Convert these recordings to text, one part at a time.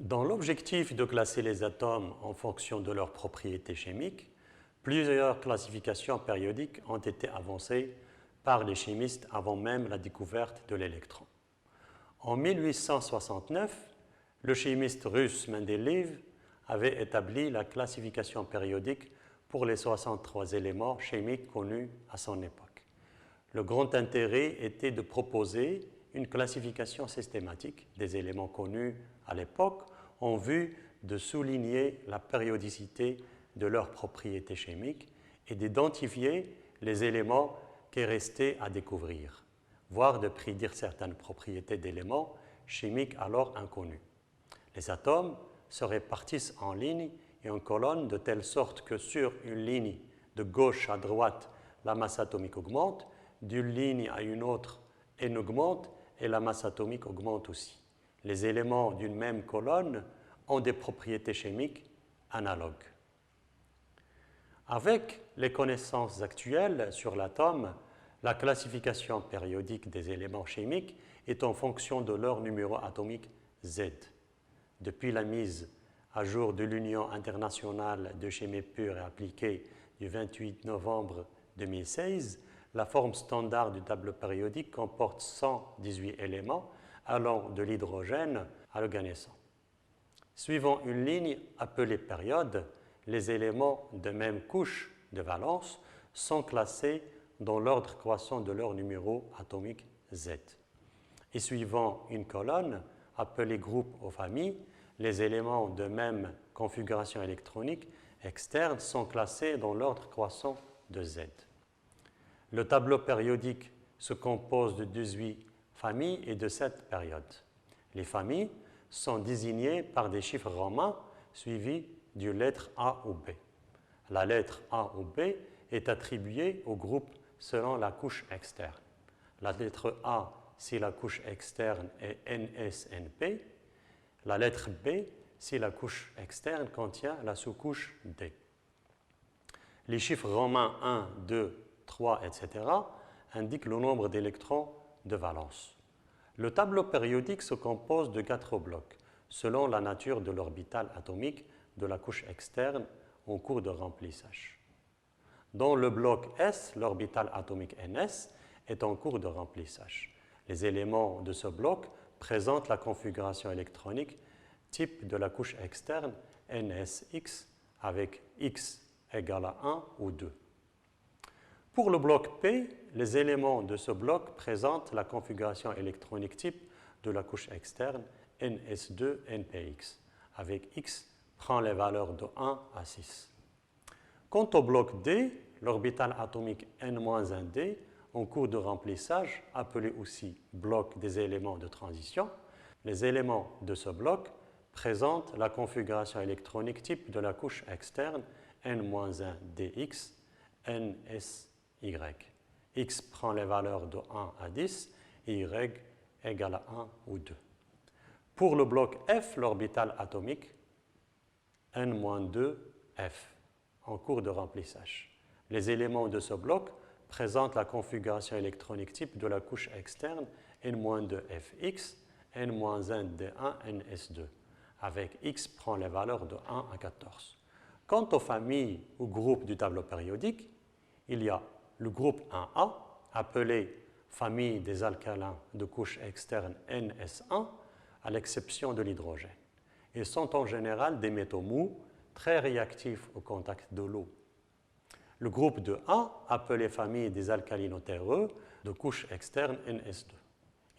Dans l'objectif de classer les atomes en fonction de leurs propriétés chimiques, plusieurs classifications périodiques ont été avancées par les chimistes avant même la découverte de l'électron. En 1869, le chimiste russe Mendeleïev avait établi la classification périodique pour les 63 éléments chimiques connus à son époque. Le grand intérêt était de proposer une classification systématique des éléments connus à l'époque en vue de souligner la périodicité de leurs propriétés chimiques et d'identifier les éléments qui restaient à découvrir, voire de prédire certaines propriétés d'éléments chimiques alors inconnus. Les atomes se répartissent en lignes et en colonnes de telle sorte que sur une ligne de gauche à droite, la masse atomique augmente, d'une ligne à une autre, elle augmente et la masse atomique augmente aussi. Les éléments d'une même colonne ont des propriétés chimiques analogues. Avec les connaissances actuelles sur l'atome, la classification périodique des éléments chimiques est en fonction de leur numéro atomique Z. Depuis la mise à jour de l'Union internationale de chimie pure et appliquée du 28 novembre 2016, la forme standard du tableau périodique comporte 118 éléments allant de l'hydrogène à l'oganesson. Suivant une ligne appelée période, les éléments de même couche de valence sont classés dans l'ordre croissant de leur numéro atomique Z. Et suivant une colonne appelée groupe aux familles, les éléments de même configuration électronique externe sont classés dans l'ordre croissant de Z. Le tableau périodique se compose de 18 familles et de 7 périodes. Les familles sont désignées par des chiffres romains suivis d'une lettre A ou B. La lettre A ou B est attribuée au groupe selon la couche externe. La lettre A si la couche externe est NSNP, la lettre B si la couche externe contient la sous-couche D. Les chiffres romains 1, 2, 3, etc. indiquent le nombre d'électrons de valence. Le tableau périodique se compose de 4 blocs, selon la nature de l'orbital atomique de la couche externe en cours de remplissage. Dans le bloc S, l'orbital atomique NS est en cours de remplissage. Les éléments de ce bloc présentent la configuration électronique type de la couche externe NSX avec X égale à 1 ou 2. Pour le bloc P, les éléments de ce bloc présentent la configuration électronique type de la couche externe NS2-NPX, avec X prend les valeurs de 1 à 6. Quant au bloc D, l'orbital atomique N-1D, en cours de remplissage, appelé aussi bloc des éléments de transition, les éléments de ce bloc présentent la configuration électronique type de la couche externe N-1DX, NSY. X prend les valeurs de 1 à 10 et Y égale à 1 ou 2. Pour le bloc F, l'orbital atomique N-2F en cours de remplissage. Les éléments de ce bloc présentent la configuration électronique type de la couche externe N-2FX, N-1D1, NS2, avec X prend les valeurs de 1 à 14. Quant aux familles ou groupes du tableau périodique, il y a le groupe 1A, appelé famille des alcalins de couche externe NS1, à l'exception de l'hydrogène. Ils sont en général des métaux mous, très réactifs au contact de l'eau. Le groupe de A, appelé famille des alcalino-terreux de couche externe NS2.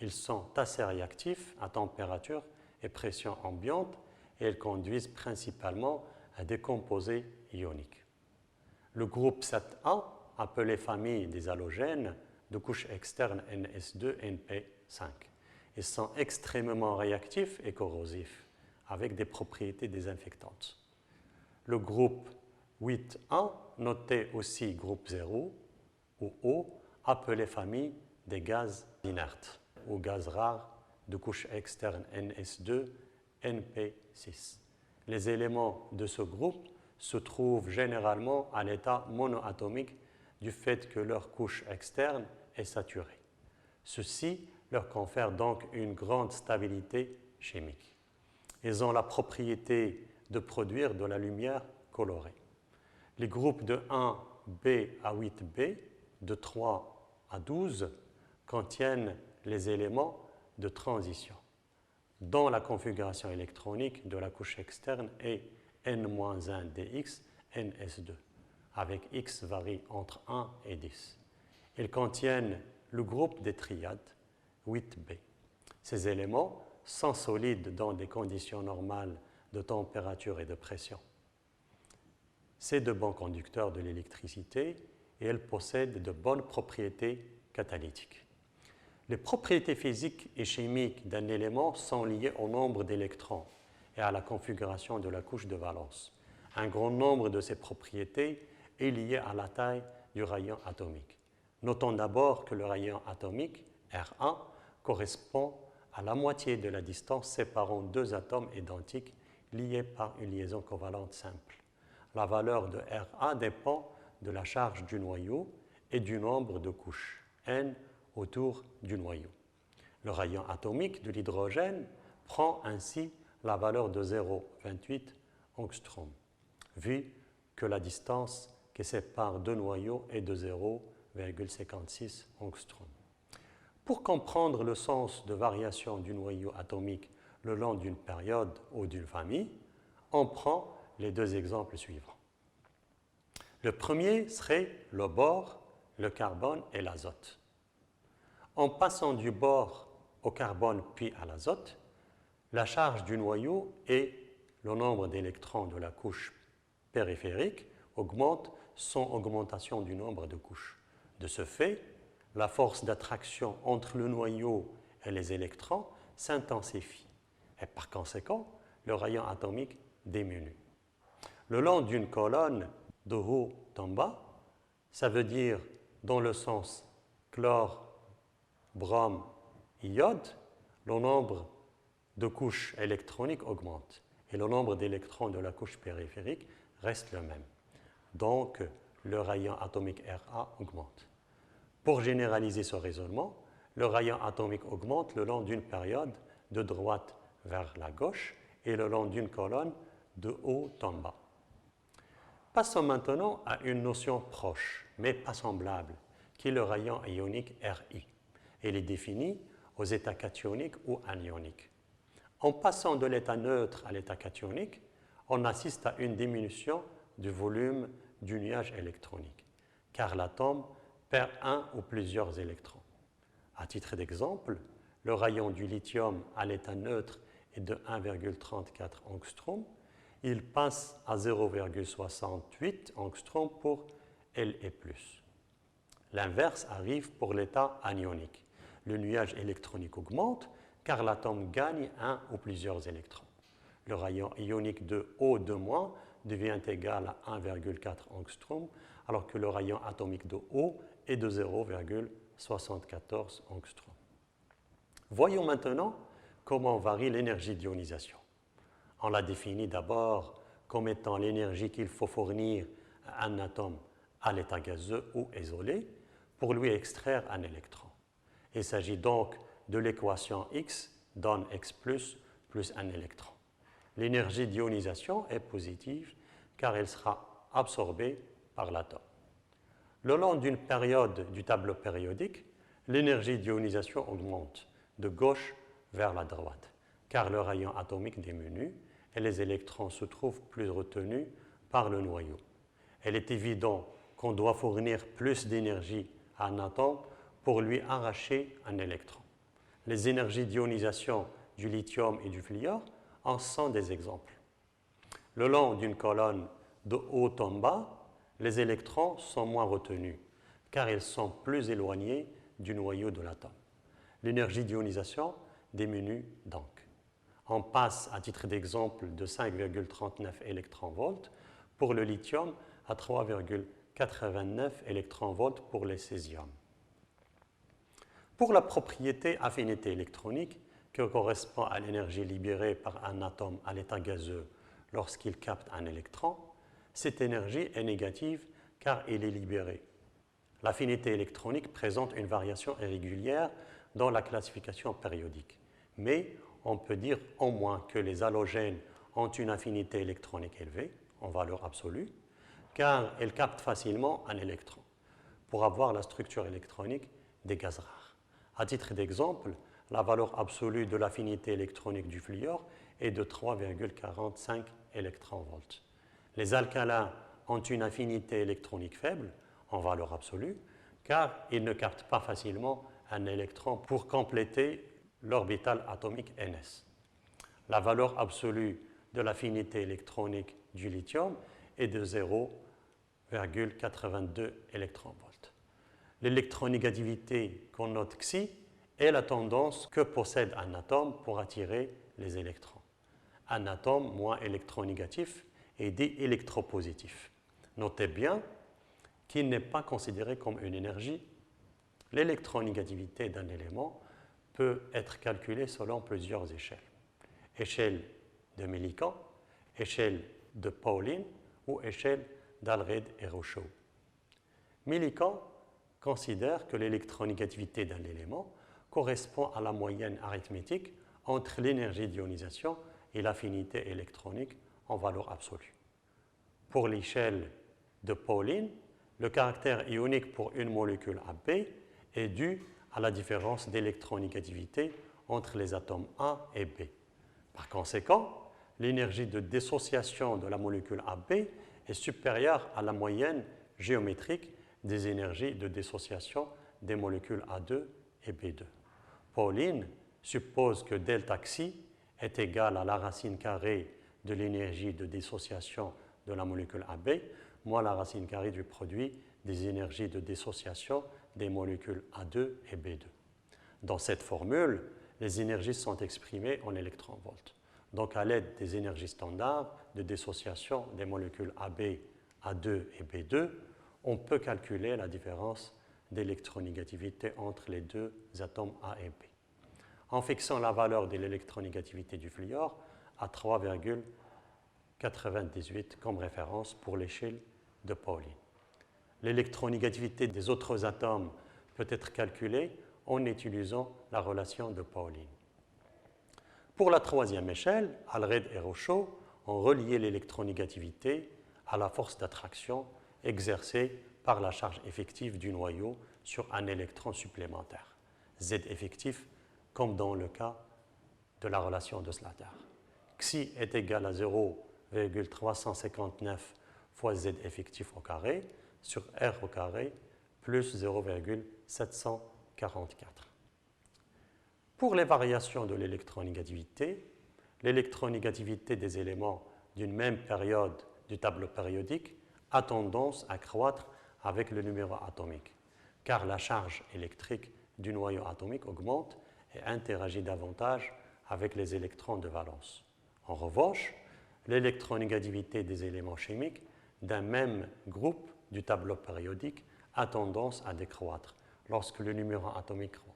Ils sont assez réactifs à température et pression ambiante et ils conduisent principalement à des composés ioniques. Le groupe 7A, appelé famille des halogènes de couche externe NS2-NP5. Ils sont extrêmement réactifs et corrosifs, avec des propriétés désinfectantes. Le groupe 8A, noté aussi groupe 0 ou O, appelé famille des gaz inertes ou gaz rares de couche externe NS2, NP6. Les éléments de ce groupe se trouvent généralement à l'état monoatomique du fait que leur couche externe est saturée. Ceci leur confère donc une grande stabilité chimique. Ils ont la propriété de produire de la lumière colorée. Les groupes de 1b à 8b, de 3 à 12, contiennent les éléments de transition, dont la configuration électronique de la couche externe est n-1 dx ns2, avec x varie entre 1 et 10. Ils contiennent le groupe des triades 8b. Ces éléments sont solides dans des conditions normales de température et de pression. C'est de bons conducteurs de l'électricité et elles possèdent de bonnes propriétés catalytiques. Les propriétés physiques et chimiques d'un élément sont liées au nombre d'électrons et à la configuration de la couche de valence. Un grand nombre de ces propriétés est lié à la taille du rayon atomique. Notons d'abord que le rayon atomique, R1, correspond à la moitié de la distance séparant deux atomes identiques liés par une liaison covalente simple. La valeur de R1 dépend de la charge du noyau et du nombre de couches, n, autour du noyau. Le rayon atomique de l'hydrogène prend ainsi la valeur de 0,28 angstrom, vu que la distance qui sépare deux noyaux est de 0,56 angstrom. Pour comprendre le sens de variation du noyau atomique le long d'une période ou d'une famille, on prend les deux exemples suivants. Le premier serait le bore, le carbone et l'azote. En passant du bore au carbone puis à l'azote, la charge du noyau et le nombre d'électrons de la couche périphérique augmentent sans augmentation du nombre de couches. De ce fait, la force d'attraction entre le noyau et les électrons s'intensifie et par conséquent, le rayon atomique diminue. Le long d'une colonne de haut en bas, ça veut dire dans le sens chlore, brome, iode, le nombre de couches électroniques augmente et le nombre d'électrons de la couche périphérique reste le même. Donc, le rayon atomique Ra augmente. Pour généraliser ce raisonnement, le rayon atomique augmente le long d'une période de droite vers la gauche et le long d'une colonne de haut en bas. Passons maintenant à une notion proche, mais pas semblable, qui est le rayon ionique Ri. Elle est définie aux états cationiques ou anioniques. En passant de l'état neutre à l'état cationique, on assiste à une diminution du volume du nuage électronique, car l'atome perd un ou plusieurs électrons. À titre d'exemple, le rayon du lithium à l'état neutre est de 1,34 angstrom. Il passe à 0,68 angstrom pour L et plus. L'inverse arrive pour l'état anionique. Le nuage électronique augmente car l'atome gagne un ou plusieurs électrons. Le rayon ionique de O2- devient égal à 1,4 angstrom, alors que le rayon atomique de O est de 0,74 angstrom. Voyons maintenant comment varie l'énergie d'ionisation. On la définit d'abord comme étant l'énergie qu'il faut fournir à un atome à l'état gazeux ou isolé pour lui extraire un électron. Il s'agit donc de l'équation X donne X plus un électron. L'énergie d'ionisation est positive car elle sera absorbée par l'atome. Le long d'une période du tableau périodique, l'énergie d'ionisation augmente de gauche vers la droite car le rayon atomique diminue et les électrons se trouvent plus retenus par le noyau. Il est évident qu'on doit fournir plus d'énergie à un atome pour lui arracher un électron. Les énergies d'ionisation du lithium et du fluor en sont des exemples. Le long d'une colonne de haut en bas, les électrons sont moins retenus car ils sont plus éloignés du noyau de l'atome. L'énergie d'ionisation diminue donc. On passe, à titre d'exemple, de 5,39 électronvolts pour le lithium à 3,89 électronvolts pour le césium. Pour la propriété affinité électronique, qui correspond à l'énergie libérée par un atome à l'état gazeux lorsqu'il capte un électron, cette énergie est négative car elle est libérée. L'affinité électronique présente une variation irrégulière dans la classification périodique, mais on peut dire au moins que les halogènes ont une affinité électronique élevée, en valeur absolue, car elles captent facilement un électron pour avoir la structure électronique des gaz rares. À titre d'exemple, la valeur absolue de l'affinité électronique du fluor est de 3,45 électronvolts. Les alcalins ont une affinité électronique faible, en valeur absolue, car ils ne captent pas facilement un électron pour compléter l'orbital atomique ns. La valeur absolue de l'affinité électronique du lithium est de 0,82 électronvolts. L'électronégativité qu'on note ici est la tendance que possède un atome pour attirer les électrons. Un atome moins électronégatif est dit électropositif. Notez bien qu'il n'est pas considéré comme une énergie. L'électronégativité d'un élément peut être calculée selon plusieurs échelles. Échelle de Millikan, échelle de Pauling ou échelle d'Allred et Rochow. Millikan considère que l'électronégativité d'un élément correspond à la moyenne arithmétique entre l'énergie d'ionisation et l'affinité électronique en valeur absolue. Pour l'échelle de Pauling, le caractère ionique pour une molécule AB est dû à la différence d'électronégativité entre les atomes A et B. Par conséquent, l'énergie de dissociation de la molécule AB est supérieure à la moyenne géométrique des énergies de dissociation des molécules A2 et B2. Pauling suppose que delta xi est égal à la racine carrée de l'énergie de dissociation de la molécule AB moins la racine carrée du produit des énergies de dissociation des molécules A2 et B2. Dans cette formule, les énergies sont exprimées en électronvolts. Donc, à l'aide des énergies standards de dissociation des molécules AB, A2 et B2, on peut calculer la différence d'électronégativité entre les deux atomes A et B. En fixant la valeur de l'électronégativité du fluor à 3,98 comme référence pour l'échelle de Pauling. L'électronégativité des autres atomes peut être calculée en utilisant la relation de Pauling. Pour la troisième échelle, Allred et Rochow ont relié l'électronégativité à la force d'attraction exercée par la charge effective du noyau sur un électron supplémentaire, Z effectif, comme dans le cas de la relation de Slater. Xi est égal à 0,359 fois Z effectif au carré sur R au carré plus 0,744. Pour les variations de l'électronégativité des éléments d'une même période du tableau périodique a tendance à croître avec le numéro atomique, car la charge électrique du noyau atomique augmente et interagit davantage avec les électrons de valence. En revanche, l'électronégativité des éléments chimiques d'un même groupe du tableau périodique a tendance à décroître lorsque le numéro atomique croît,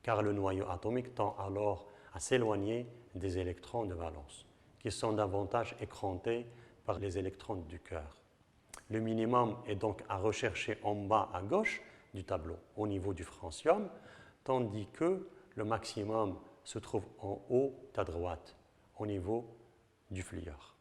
car le noyau atomique tend alors à s'éloigner des électrons de valence, qui sont davantage écrantés par les électrons du cœur. Le minimum est donc à rechercher en bas à gauche du tableau, au niveau du francium, tandis que le maximum se trouve en haut à droite, au niveau du fluor.